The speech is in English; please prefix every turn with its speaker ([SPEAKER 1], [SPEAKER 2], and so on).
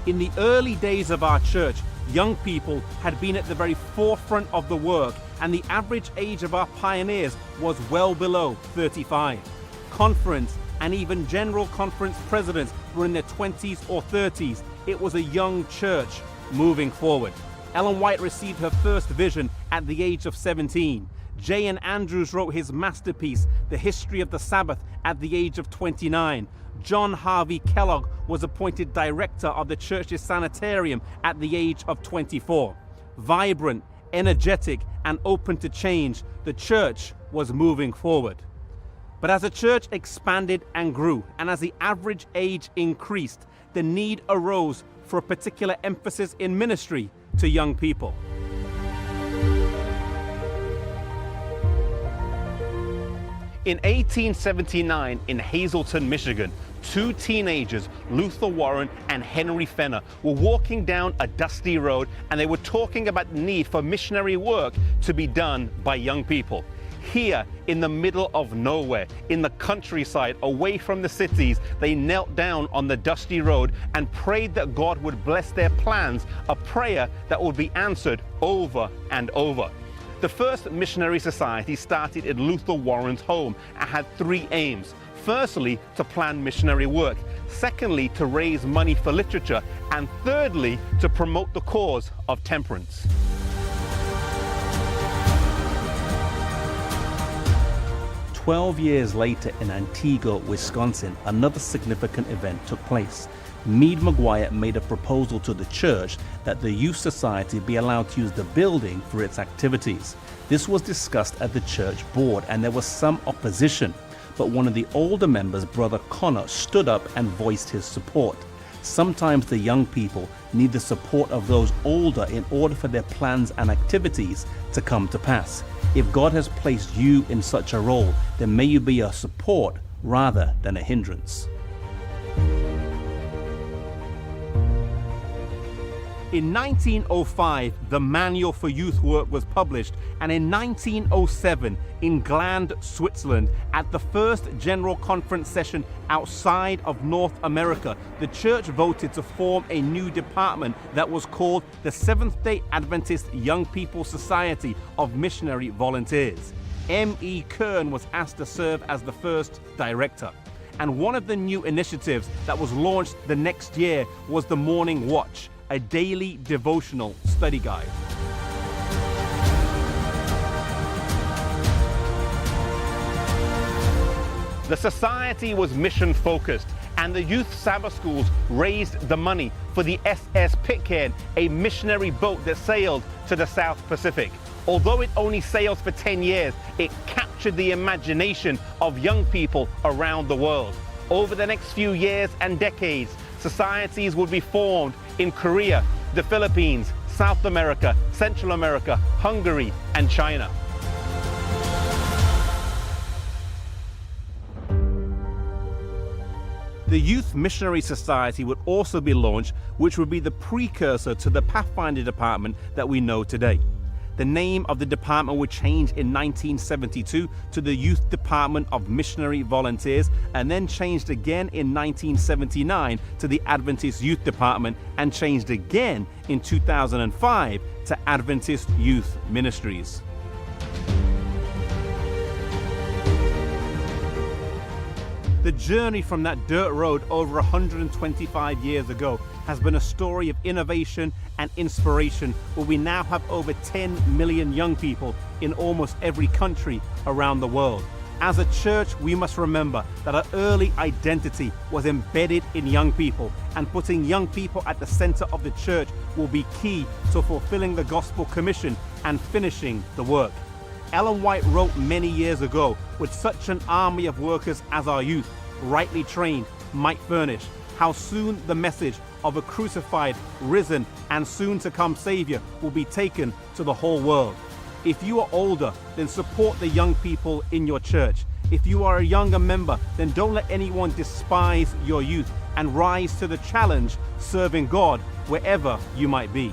[SPEAKER 1] In the early days of our church, young people had been at the very forefront of the work, and the average age of our pioneers was well below 35. Conference and even general conference presidents were in their 20s or 30s. It was a young church moving forward. Ellen White received her first vision at the age of 17. J. N. Andrews wrote his masterpiece, The History of the Sabbath, at the age of 29. John Harvey Kellogg was appointed director of the church's sanitarium at the age of 24. Vibrant, energetic, and open to change, the church was moving forward. But as the church expanded and grew, and as the average age increased, the need arose for a particular emphasis in ministry to young people. In 1879, in Hazleton, Michigan, two teenagers, Luther Warren and Henry Fenner, were walking down a dusty road, and they were talking about the need for missionary work to be done by young people. Here, in the middle of nowhere, in the countryside, away from the cities, they knelt down on the dusty road and prayed that God would bless their plans, a prayer that would be answered over and over. The first missionary society started in Luther Warren's home and had three aims. Firstly, to plan missionary work. Secondly, to raise money for literature. And thirdly, to promote the cause of temperance. "12 years later in Antigua, Wisconsin, another significant event took place. Meade McGuire made a proposal to the church that the Youth Society be allowed to use the building for its activities. This was discussed at the church board, and there was some opposition, but one of the older members, Brother Connor, stood up and voiced his support. Sometimes the young people need the support of those older in order for their plans and activities to come to pass. If God has placed you in such a role, then may you be a support rather than a hindrance." In 1905, the Manual for Youth Work was published, and in 1907, in Gland, Switzerland, at the first General Conference session outside of North America, the church voted to form a new department that was called the Seventh-day Adventist Young People Society of Missionary Volunteers. M.E. Kern was asked to serve as the first director. And one of the new initiatives that was launched the next year was the Morning Watch, a daily devotional study guide. The society was mission focused, and the youth Sabbath schools raised the money for the SS Pitcairn, a missionary boat that sailed to the South Pacific. Although it only sailed for 10 years, it captured the imagination of young people around the world. Over the next few years and decades, societies would be formed in Korea, the Philippines, South America, Central America, Hungary, and China. The Youth Missionary Society would also be launched, which would be the precursor to the Pathfinder Department that we know today. The name of the department would change in 1972 to the Youth Department of Missionary Volunteers, and then changed again in 1979 to the Adventist Youth Department, and changed again in 2005 to Adventist Youth Ministries. The journey from that dirt road over 125 years ago has been a story of innovation and inspiration, where we now have over 10 million young people in almost every country around the world. As a church, we must remember that our early identity was embedded in young people, and putting young people at the center of the church will be key to fulfilling the gospel commission and finishing the work. Ellen White wrote many years ago, "With such an army of workers as our youth, rightly trained, might furnish, how soon the message of a crucified, risen, and soon to come Savior will be taken to the whole world." If you are older, then support the young people in your church. If you are a younger member, then don't let anyone despise your youth, and rise to the challenge serving God wherever you might be.